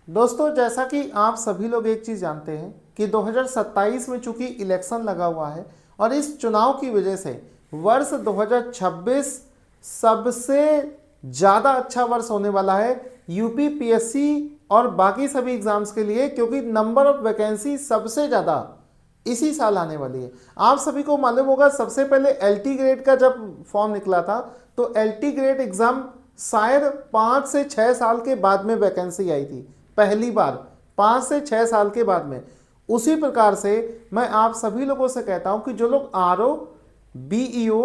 दोस्तों, जैसा कि आप सभी लोग एक चीज़ जानते हैं कि 2027 में चूंकि इलेक्शन लगा हुआ है और इस चुनाव की वजह से वर्ष 2026 सबसे ज़्यादा अच्छा वर्ष होने वाला है यूपी पीएससी और बाकी सभी एग्जाम्स के लिए, क्योंकि नंबर ऑफ वैकेंसी सबसे ज़्यादा इसी साल आने वाली है। आप सभी को मालूम होगा, सबसे पहले एलटी ग्रेड का जब फॉर्म निकला था तो एलटी ग्रेड एग्ज़ाम शायद 5 से 6 साल के बाद में वैकेंसी आई थी, पहली बार 5 से 6 साल के बाद में। उसी प्रकार से मैं आप सभी लोगों से कहता हूं कि जो लोग आरओ, बीईओ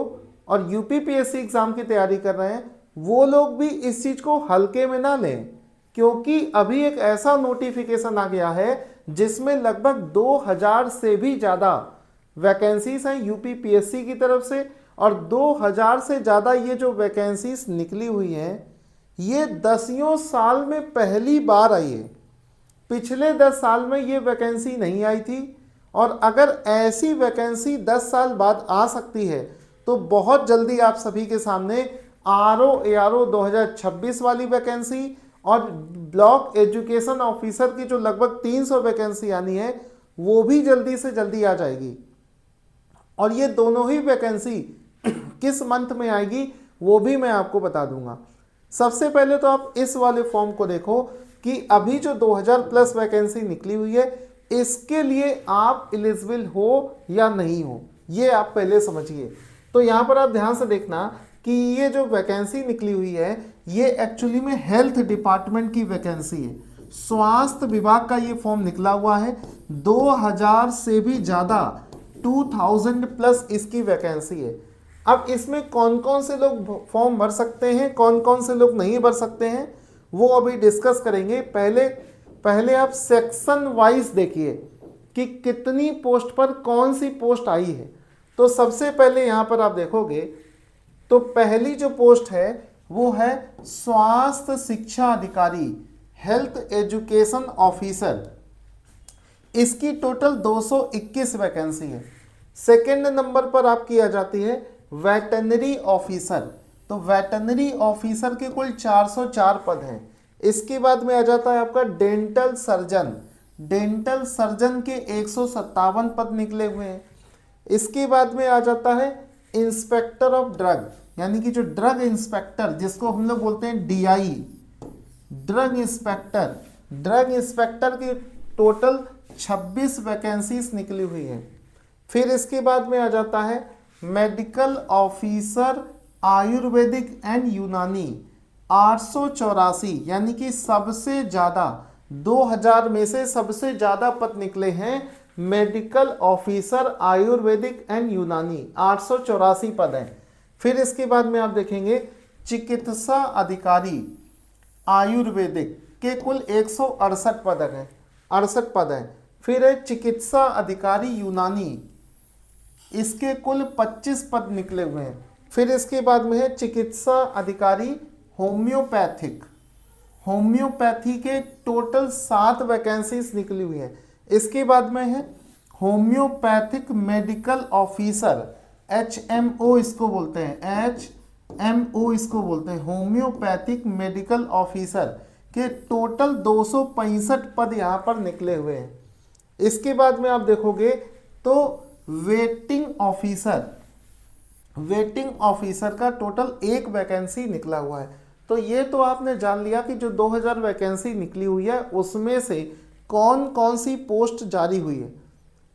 और यूपीपीएससी एग्जाम की तैयारी कर रहे हैं वो लोग भी इस चीज़ को हल्के में ना लें, क्योंकि अभी एक ऐसा नोटिफिकेशन आ गया है जिसमें लगभग 2000 से भी ज़्यादा वैकेंसीज हैं यूपीपीएससी की तरफ से, और 2000 से ज़्यादा ये जो वैकेंसीज निकली हुई हैं ये 10 साल में पहली बार आई है। पिछले 10 साल में ये वैकेंसी नहीं आई थी, और अगर ऐसी वैकेंसी 10 साल बाद आ सकती है तो बहुत जल्दी आप सभी के सामने आरओ एआरओ 2026 वाली वैकेंसी और ब्लॉक एजुकेशन ऑफिसर की जो लगभग 300 वैकेंसी आनी है वो भी जल्दी से जल्दी आ जाएगी। और ये दोनों ही वैकेंसी किस मंथ में आएगी वो भी मैं आपको बता दूंगा। सबसे पहले तो आप इस वाले फॉर्म को देखो कि अभी जो 2000 प्लस वैकेंसी निकली हुई है इसके लिए आप एलिजिबल हो या नहीं हो, ये आप पहले समझिए। तो यहाँ पर आप ध्यान से देखना कि ये जो वैकेंसी निकली हुई है ये एक्चुअली में हेल्थ डिपार्टमेंट की वैकेंसी है। स्वास्थ्य विभाग का ये फॉर्म निकला हुआ है, 2000 से भी ज़्यादा 2000 प्लस इसकी वैकेंसी है। अब इसमें कौन कौन से लोग फॉर्म भर सकते हैं, कौन कौन से लोग नहीं भर सकते हैं, वो अभी डिस्कस करेंगे। पहले आप सेक्शन वाइज देखिए कि कितनी पोस्ट पर कौन सी पोस्ट आई है। तो सबसे पहले यहाँ पर आप देखोगे तो पहली जो पोस्ट है वो है स्वास्थ्य शिक्षा अधिकारी, हेल्थ एजुकेशन ऑफिसर। इसकी टोटल 221 वैकेंसी है। सेकेंड नंबर पर आपकी आ जाती है वेटनरी ऑफिसर, तो वेटनरी ऑफिसर के कुल 404 पद हैं। इसके बाद में आ जाता है आपका डेंटल सर्जन, डेंटल सर्जन के 157 पद निकले हुए हैं। इसके बाद में आ जाता है इंस्पेक्टर ऑफ ड्रग, यानी कि जो ड्रग इंस्पेक्टर जिसको हम लोग बोलते हैं DI, drug inspector, drug inspector की टोटल 26 वैकेंसीज निकली हुई हैं। फिर इसके बाद में आ जाता है मेडिकल ऑफिसर आयुर्वेदिक एंड यूनानी, 884, यानी कि सबसे ज़्यादा 2000 में से सबसे ज़्यादा पद निकले हैं मेडिकल ऑफिसर आयुर्वेदिक एंड यूनानी, 884 पद हैं। फिर इसके बाद में आप देखेंगे चिकित्सा अधिकारी आयुर्वेदिक के कुल 168 पद हैं, 68 पद हैं। फिर है चिकित्सा अधिकारी यूनानी, इसके कुल 25 पद निकले हुए हैं। फिर इसके बाद में है चिकित्सा अधिकारी होम्योपैथिक, होम्योपैथी के टोटल 7 वैकेंसीज निकली हुई हैं। इसके बाद में है होम्योपैथिक मेडिकल ऑफिसर, HMO इसको बोलते हैं, HMO इसको बोलते हैं, होम्योपैथिक मेडिकल ऑफिसर के टोटल 265 पद यहाँ पर निकले हुए हैं। इसके बाद में आप देखोगे तो वेटिंग ऑफिसर, वेटिंग ऑफिसर का टोटल 1 वैकेंसी निकला हुआ है। तो ये तो आपने जान लिया कि जो 2000 वैकेंसी निकली हुई है उसमें से कौन कौन सी पोस्ट जारी हुई है।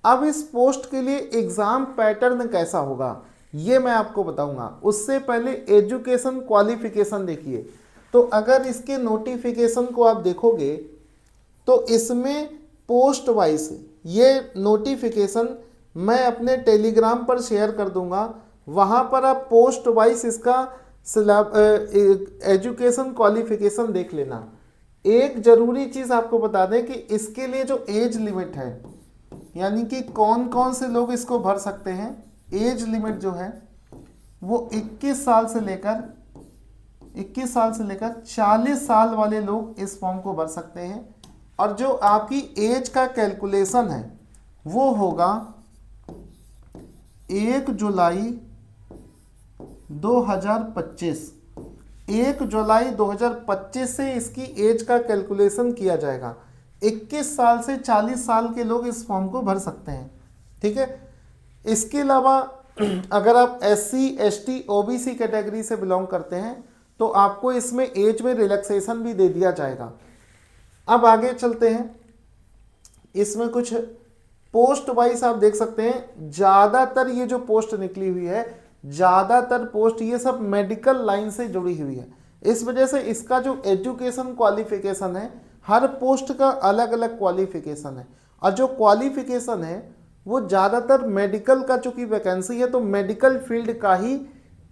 अब इस पोस्ट के लिए एग्ज़ाम पैटर्न कैसा होगा ये मैं आपको बताऊंगा। उससे पहले एजुकेशन क्वालिफिकेशन देखिए। तो अगर इसके नोटिफिकेशन को आप देखोगे तो इसमें पोस्ट वाइज ये नोटिफिकेशन मैं अपने टेलीग्राम पर शेयर कर दूंगा, वहाँ पर आप पोस्ट वाइज इसका एजुकेशन क्वालिफिकेशन देख लेना। एक ज़रूरी चीज़ आपको बता दें कि इसके लिए जो एज लिमिट है, यानी कि कौन कौन से लोग इसको भर सकते हैं, एज लिमिट जो है वो 21 साल से लेकर 40 साल वाले लोग इस फॉर्म को भर सकते हैं। और जो आपकी एज का कैलकुलेशन है वो होगा 1 जुलाई 2025, 1 जुलाई 2025 से इसकी एज का कैलकुलेशन किया जाएगा। 21 साल से 40 साल के लोग इस फॉर्म को भर सकते हैं, ठीक है। इसके अलावा अगर आप SC ST OBC कैटेगरी से बिलोंग करते हैं तो आपको इसमें एज में रिलैक्सेशन भी दे दिया जाएगा। अब आगे चलते हैं, इसमें कुछ पोस्ट वाइज आप देख सकते हैं, ज़्यादातर ये जो पोस्ट निकली हुई है, ज़्यादातर पोस्ट ये सब मेडिकल लाइन से जुड़ी हुई है। इस वजह से इसका जो एजुकेशन क्वालिफिकेशन है, हर पोस्ट का अलग अलग क्वालिफिकेशन है, और जो क्वालिफिकेशन है वो ज़्यादातर मेडिकल का, चूँकि वैकेंसी है तो मेडिकल फील्ड का ही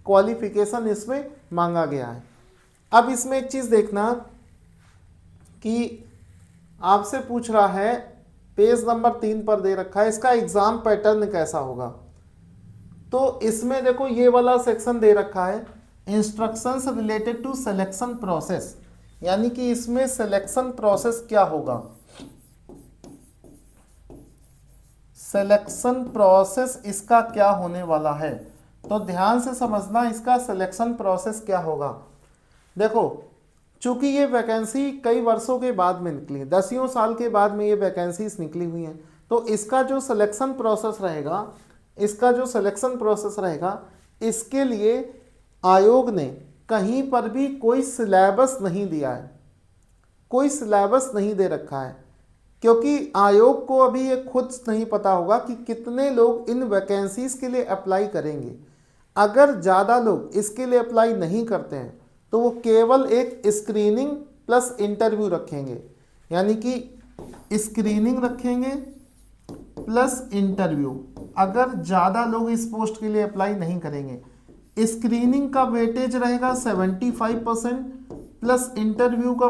क्वालिफिकेशन इसमें मांगा गया है। अब इसमें एक चीज़ देखना कि आपसे पूछ रहा है, पेज नंबर 3 पर दे रखा है, इसका एग्ज़ाम पैटर्न कैसा होगा। तो इसमें देखो ये वाला सेक्शन दे रखा है, instructions related to selection process, यानी कि इसमें सिलेक्शन प्रोसेस क्या होगा, सिलेक्शन प्रोसेस इसका क्या होने वाला है। तो ध्यान से समझना इसका सिलेक्शन प्रोसेस क्या होगा। देखो चूंकि ये वैकेंसी कई वर्षों के बाद में निकली है, 10 साल के बाद में ये वैकेंसीज निकली हुई हैं, तो इसका जो सिलेक्शन प्रोसेस रहेगा, इसका जो सिलेक्शन प्रोसेस रहेगा, इसके लिए आयोग ने कहीं पर भी कोई सिलेबस नहीं दिया है, कोई सिलेबस नहीं दे रखा है, क्योंकि आयोग को अभी ये खुद नहीं पता होगा कि कितने लोग इन वैकेंसीज के लिए अप्लाई करेंगे। अगर ज़्यादा लोग इसके लिए अप्लाई नहीं करते हैं तो वो केवल एक स्क्रीनिंग प्लस इंटरव्यू रखेंगे, यानी कि स्क्रीनिंग रखेंगे प्लस इंटरव्यू। अगर ज़्यादा लोग इस पोस्ट के लिए अप्लाई नहीं करेंगे, स्क्रीनिंग का वेटेज रहेगा 75% प्लस इंटरव्यू का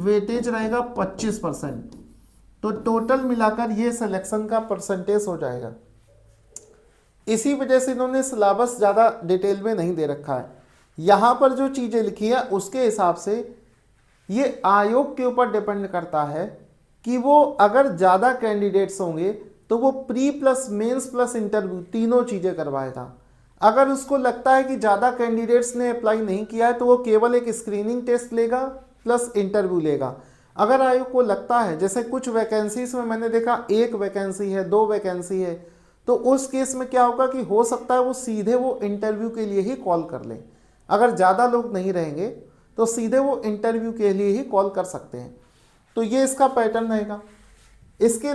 वेटेज रहेगा 25%, तो टोटल मिलाकर ये सिलेक्शन का परसेंटेज हो जाएगा। इसी वजह से इन्होंने सिलेबस ज़्यादा डिटेल में नहीं दे रखा है। यहाँ पर जो चीज़ें लिखी है उसके हिसाब से ये आयोग के ऊपर डिपेंड करता है कि वो अगर ज़्यादा कैंडिडेट्स होंगे तो वो pre plus mains plus interview तीनों चीज़ें करवाएगा। अगर उसको लगता है कि ज़्यादा कैंडिडेट्स ने अप्लाई नहीं किया है तो वो केवल एक स्क्रीनिंग टेस्ट लेगा प्लस इंटरव्यू लेगा। अगर आयोग को लगता है, जैसे कुछ वैकेंसीज में मैंने देखा 1 वैकेंसी है, 2 वैकेंसी है, तो उस केस में क्या होगा कि हो सकता है वो सीधे वो इंटरव्यू के लिए ही कॉल कर लें। अगर ज़्यादा लोग नहीं रहेंगे तो सीधे वो इंटरव्यू के लिए ही कॉल कर सकते हैं। तो ये इसका पैटर्न रहेगा। इसके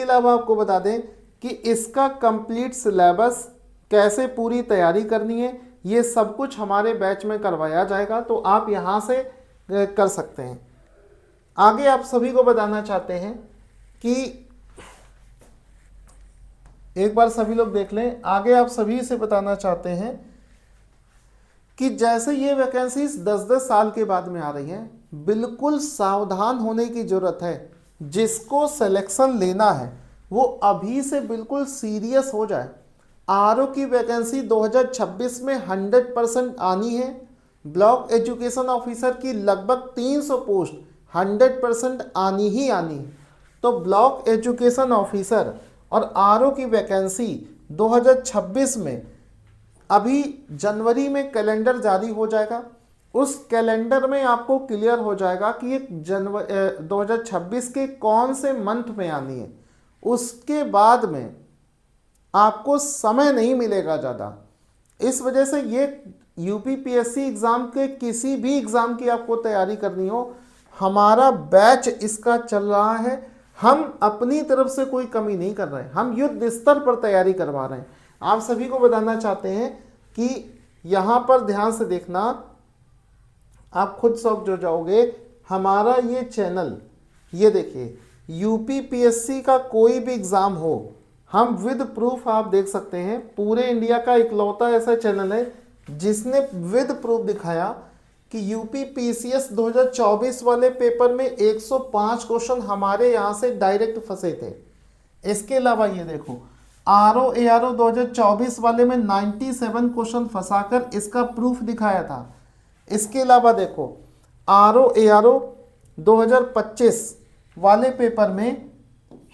अलावा आपको बता दें कि इसका कंप्लीट सिलेबस, कैसे पूरी तैयारी करनी है, ये सब कुछ हमारे बैच में करवाया जाएगा, तो आप यहाँ से कर सकते हैं। आगे आप सभी को बताना चाहते हैं कि एक बार सभी लोग देख लें, आगे आप सभी से बताना चाहते हैं कि जैसे ये वैकेंसीज 10-10 साल के बाद में आ रही हैं, बिल्कुल सावधान होने की ज़रूरत है। जिसको सिलेक्शन लेना है वो अभी से बिल्कुल सीरियस हो जाए। आरओ की वैकेंसी 2026 में 100% आनी है। ब्लॉक एजुकेशन ऑफिसर की लगभग 300 पोस्ट 100% आनी ही आनी है। तो ब्लॉक एजुकेशन ऑफिसर और आरओ की वैकेंसी 2026 में, अभी जनवरी में कैलेंडर जारी हो जाएगा, उस कैलेंडर में आपको क्लियर हो जाएगा कि ये 2026 के कौन से मंथ में आनी है। उसके बाद में आपको समय नहीं मिलेगा ज़्यादा। इस वजह से ये यूपीपीएससी एग्ज़ाम के किसी भी एग्ज़ाम की आपको तैयारी करनी हो, हमारा बैच इसका चल रहा है। हम अपनी तरफ से कोई कमी नहीं कर रहे हैं, हम युद्ध स्तर पर तैयारी करवा रहे हैं। आप सभी को बताना चाहते हैं कि यहाँ पर ध्यान से देखना, आप खुद शौक जो जाओगे। हमारा ये चैनल, ये देखिए, यूपीपीएससी का कोई भी एग्ज़ाम हो, हम विद प्रूफ आप देख सकते हैं। पूरे इंडिया का इकलौता ऐसा चैनल है जिसने विद प्रूफ दिखाया कि यूपीपीसीएस 2024 वाले पेपर में 105 क्वेश्चन हमारे यहाँ से डायरेक्ट फंसे थे। इसके अलावा ये देखो, आरओ एआरओ 2024 वाले में 97 क्वेश्चन फंसाकर इसका प्रूफ दिखाया था। इसके अलावा देखो, आरओ एआरओ 2025 वाले पेपर में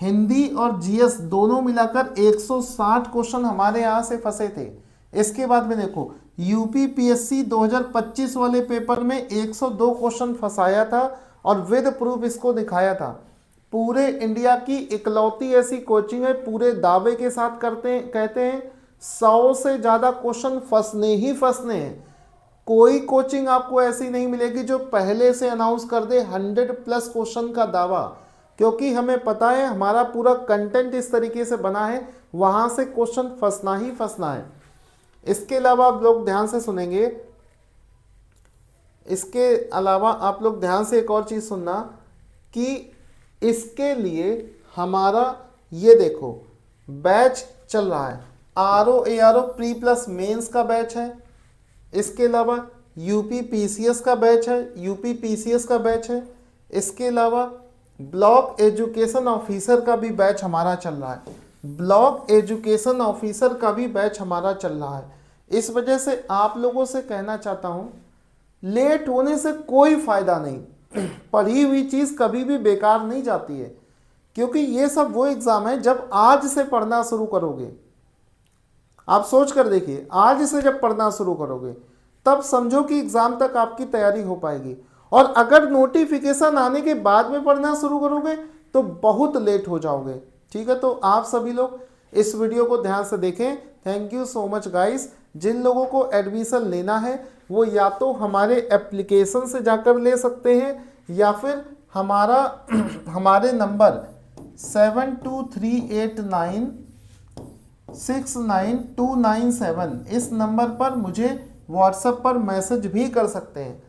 हिंदी और जीएस दोनों मिलाकर 160 क्वेश्चन हमारे यहाँ से फंसे थे। इसके बाद में देखो, यूपीपीएससी 2025 वाले पेपर में 102 क्वेश्चन फंसाया था और विद प्रूफ इसको दिखाया था। पूरे इंडिया की इकलौती ऐसी कोचिंग है, पूरे दावे के साथ कहते हैं 100 से ज़्यादा क्वेश्चन फंसने ही फंसने हैं। कोई कोचिंग आपको ऐसी नहीं मिलेगी जो पहले से अनाउंस कर दे 100+ क्वेश्चन का दावा, क्योंकि हमें पता है हमारा पूरा कंटेंट इस तरीके से बना है, वहाँ से क्वेश्चन फंसना ही फंसना है। इसके अलावा आप लोग ध्यान से सुनेंगे, इसके अलावा आप लोग ध्यान से एक और चीज़ सुनना कि इसके लिए हमारा ये देखो बैच चल रहा है, RO प्री प्लस मेंस का बैच है। इसके अलावा यूपीपीसीएस का बैच है, यूपीपीसीएस का बैच है। इसके अलावा ब्लॉक एजुकेशन ऑफिसर का भी बैच हमारा चल रहा है, ब्लॉक एजुकेशन ऑफिसर का भी बैच हमारा चल रहा है। इस वजह से आप लोगों से कहना चाहता हूँ, लेट होने से कोई फ़ायदा नहीं। पढ़ी हुई चीज़ कभी भी बेकार नहीं जाती है, क्योंकि ये सब वो एग्ज़ाम है जब आज से पढ़ना शुरू करोगे। आप सोच कर देखिए, आज से जब पढ़ना शुरू करोगे तब समझो कि एग्ज़ाम तक आपकी तैयारी हो पाएगी। और अगर नोटिफिकेशन आने के बाद में पढ़ना शुरू करोगे तो बहुत लेट हो जाओगे। ठीक है, तो आप सभी लोग इस वीडियो को ध्यान से देखें। Thank you so much guys. जिन लोगों को एडमिशन लेना है वो या तो हमारे एप्लीकेशन से जाकर ले सकते हैं या फिर हमारे नंबर 7238969297 इस नंबर पर मुझे व्हाट्सएप पर मैसेज भी कर सकते हैं।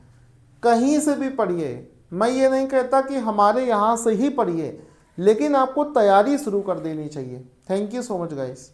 कहीं से भी पढ़िए, मैं ये नहीं कहता कि हमारे यहाँ से ही पढ़िए, लेकिन आपको तैयारी शुरू कर देनी चाहिए। Thank you so much guys.